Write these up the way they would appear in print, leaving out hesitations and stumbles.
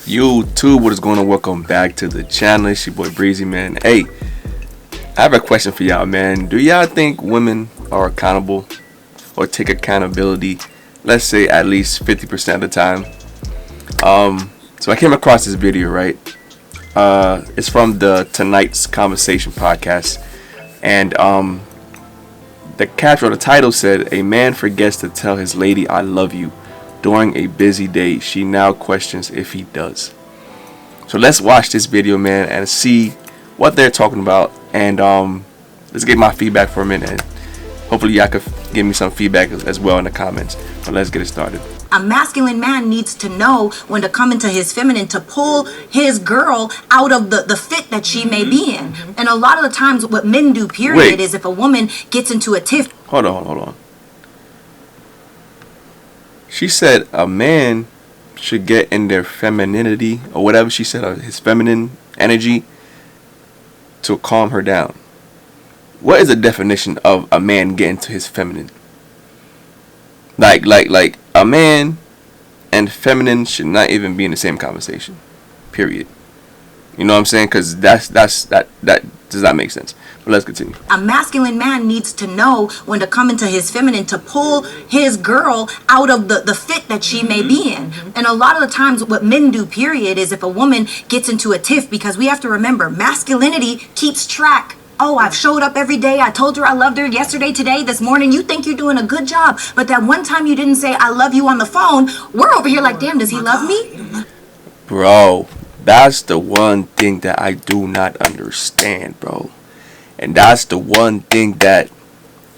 YouTube, what is going on? Welcome back to the channel. It's your boy Breezy, man. Hey, I have a question for y'all, man. Do y'all think women are accountable or take accountability, let's say at least 50% of the time? So I came across this video, right? It's from the Tonight's Conversation podcast, and the caption or the title said, "A man forgets to tell his lady I love you during a busy day. She now questions if he does." So let's watch this video, man, and see what they're talking about. And let's get my feedback for a minute. And hopefully y'all could give me some feedback as well in the comments. But let's get it started. A masculine man needs to know when to come into his feminine to pull his girl out of the fit that she may be in. And a lot of the times what men do, period, is if a woman gets into a tiff. Hold on. She said a man should get in their femininity, or whatever she said, or his feminine energy, to calm her down. What is the definition of a man getting to his feminine? Like a man and feminine should not even be in the same conversation. Period. You know what I'm saying? Because that does not make sense. But let's continue. A masculine man needs to know when to come into his feminine to pull his girl out of the fit that she may be in. And a lot of the times what men do, period, is if a woman gets into a tiff, because we have to remember, masculinity keeps track. Oh, I've showed up every day. I told her I loved her yesterday, today, this morning. You think you're doing a good job. But that one time you didn't say I love you on the phone, we're over here like, damn, does he love me? Bro, that's the one thing that I do not understand, bro. And that's the one thing that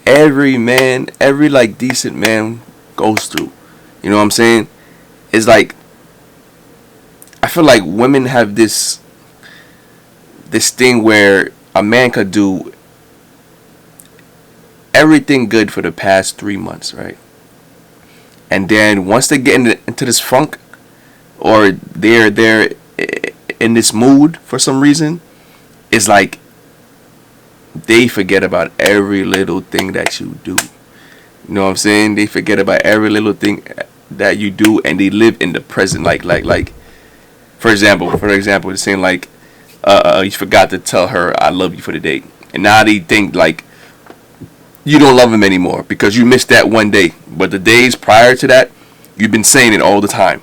every man, every like decent man goes through. You know what I'm saying? It's like, I feel like women have this thing where a man could do everything good for the past 3 months, right? And then once they get into this funk, or they're in this mood for some reason, it's like they forget about every little thing that you do. You know what I'm saying? They forget about every little thing that you do, and they live in the present. Like for example, it's saying like, you forgot to tell her I love you for the day, and now they think like you don't love him anymore because you missed that one day. But the days prior to that, you've been saying it all the time.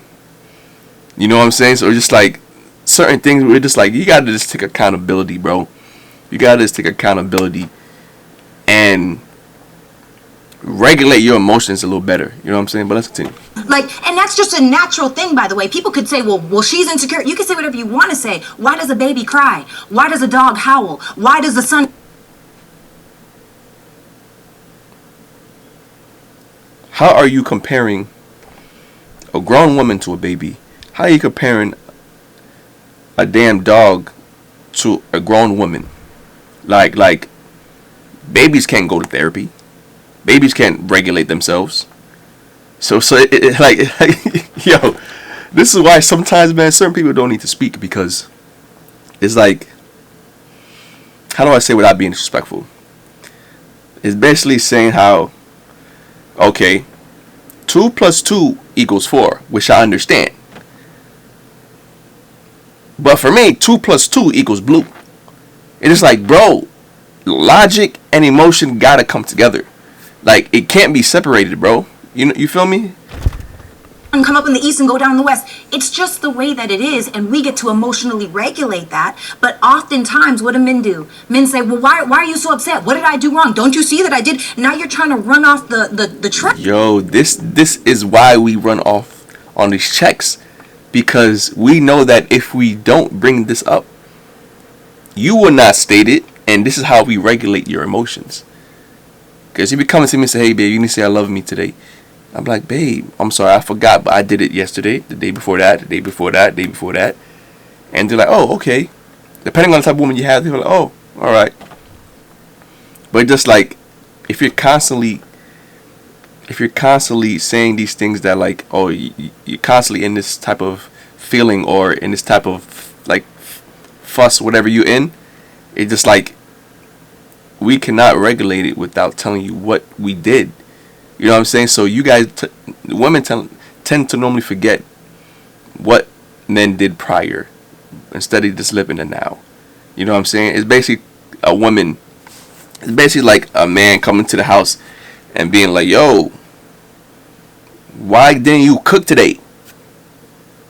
You know what I'm saying? So it's just like certain things, we're just like, you gotta just take accountability, bro. You gotta just take accountability and regulate your emotions a little better. You know what I'm saying? But let's continue. Like, and that's just a natural thing, by the way. People could say, well, she's insecure. You can say whatever you want to say. Why does a baby cry? Why does a dog howl? Why does the sun... How are you comparing a grown woman to a baby? How are you comparing a damn dog to a grown woman? Like babies can't go to therapy. Babies can't regulate themselves. So like yo, this is why sometimes, man, certain people don't need to speak, because it's like, how do I say without being disrespectful? It's basically saying how, okay, 2 + 2 = 4, which I understand. But for me, 2 + 2 = blue. It is like, bro, logic and emotion gotta come together. Like, it can't be separated, bro. You feel me? come up in the east and go down in the west. It's just the way that it is, and we get to emotionally regulate that. But oftentimes, what do men do? Men say, well, why are you so upset? What did I do wrong? Don't you see that I did? Now you're trying to run off the track. Yo, this is why we run off on these checks, because we know that if we don't bring this up, you will not state it, and this is how we regulate your emotions. Because you be coming to me and say, hey, babe, you need to say I love me today. I'm like, babe, I'm sorry, I forgot, but I did it yesterday, the day before that, the day before that, the day before that. And they're like, oh, okay. Depending on the type of woman you have, they're like, oh, all right. But just like, if you're constantly saying these things that like, oh, you're constantly in this type of feeling or in this type of like fuss, whatever you're in, it's just like, we cannot regulate it without telling you what we did. You know what I'm saying? So you guys, women tend to normally forget what men did prior, instead of just living the now. You know what I'm saying? It's basically a woman. It's basically like a man coming to the house and being like, "Yo, why didn't you cook today?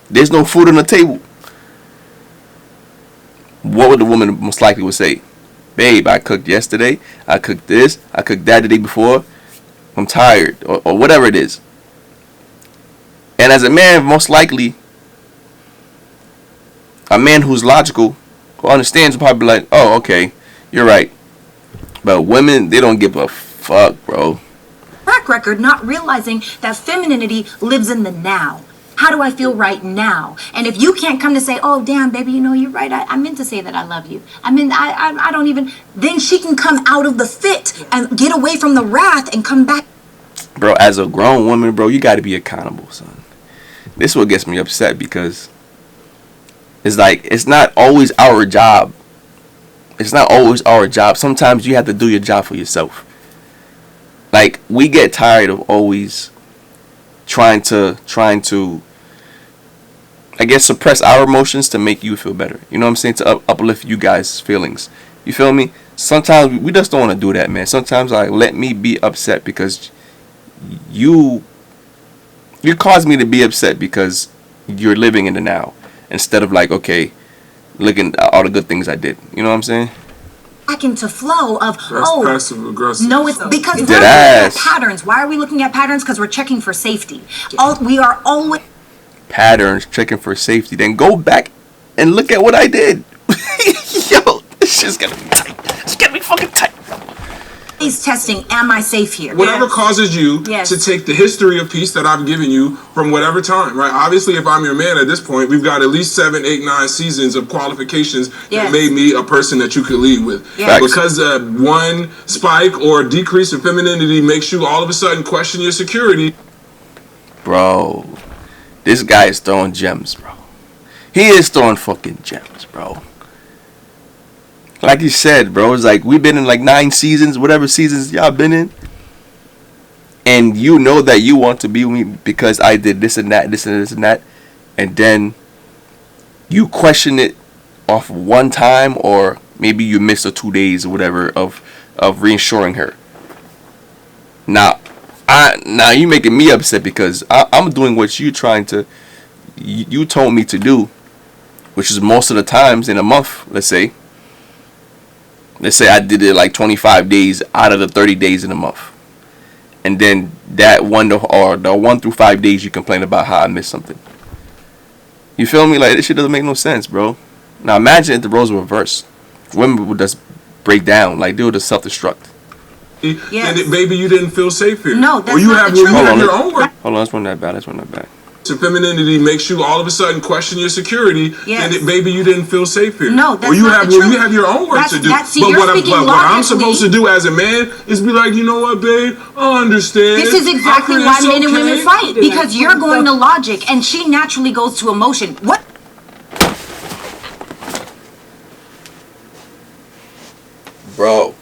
There's no food on the table." What would the woman most likely would say? "Babe, I cooked yesterday. I cooked this. I cooked that the day before. I'm tired," or whatever it is. And as a man, most likely, a man who's logical, who understands, will probably be like, "Oh, okay, you're right." But women, they don't give a fuck, bro. Track record, not realizing that femininity lives in the now. How do I feel right now? And if you can't come to say, "Oh, damn, baby, you know, you're right. I meant to say that I love you. I don't even," then she can come out of the fit and get away from the wrath and come back. Bro, as a grown woman, bro, you got to be accountable, son. This is what gets me upset, because it's like, it's not always our job. It's not always our job. Sometimes you have to do your job for yourself. Like, we get tired of always trying to I guess suppress our emotions to make you feel better. You know what I'm saying? To uplift you guys' feelings. You feel me? Sometimes we just don't want to do that, man. Sometimes like, let me be upset because you cause me to be upset because you're living in the now, instead of like, okay, looking at all the good things I did. You know what I'm saying? Back into flow of, That's passive aggressive. no, it's because we're Dead looking at ass. patterns. Why are we looking at patterns? Because we're checking for safety. We are always Patterns, checking for safety. Then go back and look at what I did. Yo, this shit's gonna be tight. It's gonna be fucking tight. testing, am I safe here? Whatever causes you Yes. to take the history of peace that I've given you from whatever time, right? Obviously, if I'm your man at this point, we've got at least 7, 8, 9 seasons of qualifications Yes. that made me a person that you could lead with. Yes. Facts. Because one spike or decrease in femininity makes you all of a sudden question your security. Bro, this guy is throwing gems, bro. He is throwing fucking gems, bro. Like you said, bro, it's like we've been in like 9 seasons, whatever seasons y'all been in. And you know that you want to be with me because I did this and that, this and this and that. And then you question it off one time, or maybe you missed the 2 days or whatever of reassuring her. Now you making me upset because I'm doing what you told me to do, which is most of the times in a month. Let's say I did it like 25 days out of the 30 days in a month, and then that the 1 through 5 days you complain about how I missed something. You feel me? Like, this shit doesn't make no sense, bro. Now imagine if the roles were reversed. Women would just break down, like they would just self-destruct. Yes. And maybe you didn't feel safe here. No, that's or you not have, the or you truth. have your own work. Hold on, let's run that back. So femininity makes you all of a sudden question your security, Yes. and maybe you didn't feel safe here. No, that's or you not have, the or truth. you have your own work to do. See, but you're what speaking I'm logically. supposed to do as a man is be like, you know what, babe, I understand. This is exactly Okay, why it's men and women okay. fight, because you're going to logic and she naturally goes to emotion. What? Bro.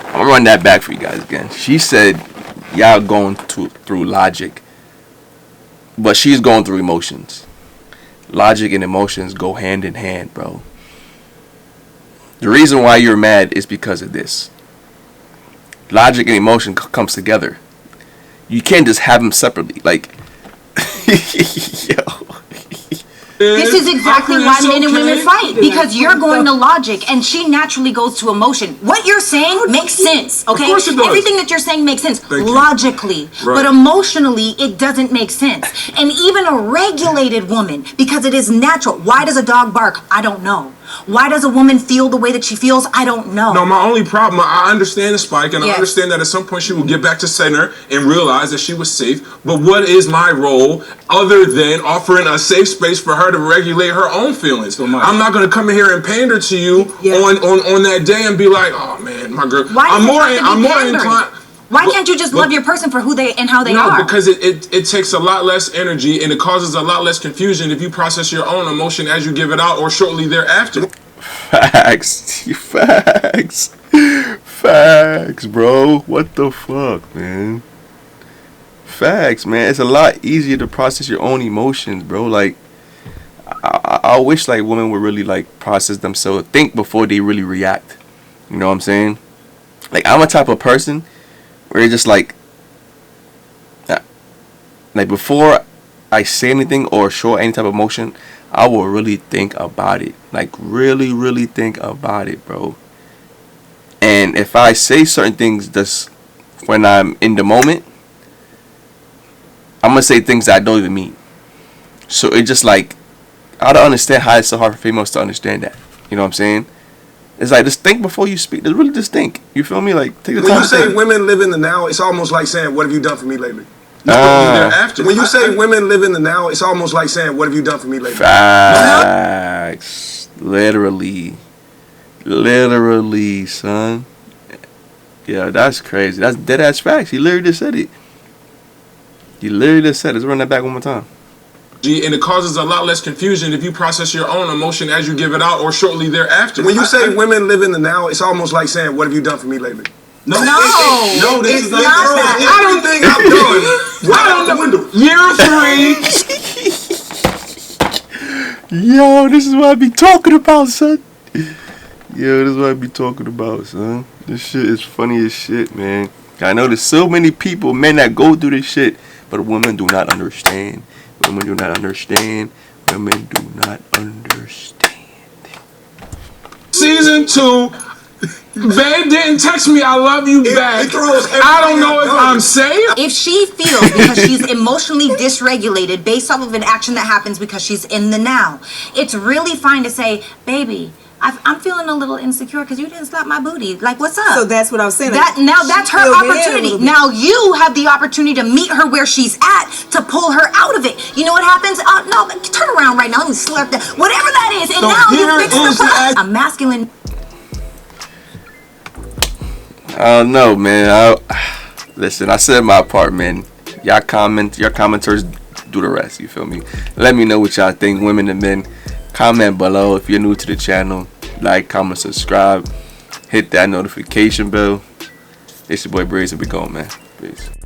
I'm gonna run that back for you guys again. She said y'all going through logic, but she's going through emotions. Logic and emotions go hand in hand, bro. The reason why you're mad is because of this. Logic and emotion comes together. You can't just have them separately. Like, yo. This is exactly Okay, why it's men and women okay. fight, because you're going to logic and she naturally goes to emotion. What you're saying makes sense, okay? course it does. Everything that you're saying makes sense Thank you. logically, Right. but emotionally it doesn't make sense. And even a regulated woman, because it is natural. Why does a dog bark? I don't know. Why does a woman feel the way that she feels? I don't know. No, my only problem, I understand the spike, and I Yes. understand that at some point she will get back to center and realize that she was safe. But what is my role other than offering a safe space for her to regulate her own feelings? I'm not going to come in here and pander to you Yeah. on that day and be like, oh man, my girl. Why does I'm it more have to be I'm more pandering? inclined. Why But- can't you just but- love your person for who they and how they No, are? because it takes a lot less energy and it causes a lot less confusion if you process your own emotion as you give it out or shortly thereafter. Facts, bro. What the fuck, man? facts, man. It's a lot easier to process your own emotions, bro. Like, I wish like women would really like process themselves, think before they really react. You know what I'm saying? Like, I'm a type of person where it's just like before I say anything or show any type of emotion, I will really think about it. Like, really, really think about it, bro. And if I say certain things just when I'm in the moment, I'm gonna say things that I don't even mean. So it just like, I don't understand how it's so hard for females to understand that. You know what I'm saying? It's like, just think before you speak. Just really just think. You feel me? Like, take the time. When you say women live in the now, it's almost like saying, "What have you done for me lately?" Thereafter. When you say women live in the now, it's almost like saying, "What have you done for me lately?" Facts. Literally, son. Yeah, that's crazy. That's dead ass facts. He literally just said it. Let's run that back one more time. And it causes a lot less confusion if you process your own emotion as you give it out or shortly thereafter. When you say women live in the now, it's almost like saying, "What have you done for me lately?" No, this is not everything I've done. Right out the window. Year 3. Yo, this is what I be talking about, son. This shit is funny as shit, man. I know there's so many people, men, that go through this shit, but women do not understand. Women do not understand. Season 2. Babe didn't text me, "I love you" back. I don't know if I'm safe. If she feels because she's emotionally dysregulated based off of an action that happens because she's in the now, it's really fine to say, "Baby, I'm feeling a little insecure because you didn't slap my booty. Like, what's up?" So that's what I was saying. That's her opportunity. Now you have the opportunity to meet her where she's at, to pull her out of it. You know what happens? No, turn around right now. Let me slap that. Whatever that is, and So now you here fix is the problem. A masculine. I don't know, man. Listen, I said my part, man. Your commenters do the rest. You feel me? Let me know what y'all think, women and men. Comment below if you're new to the channel. Like, comment, subscribe. Hit that notification bell. It's your boy Breeze, and we going, man. Peace.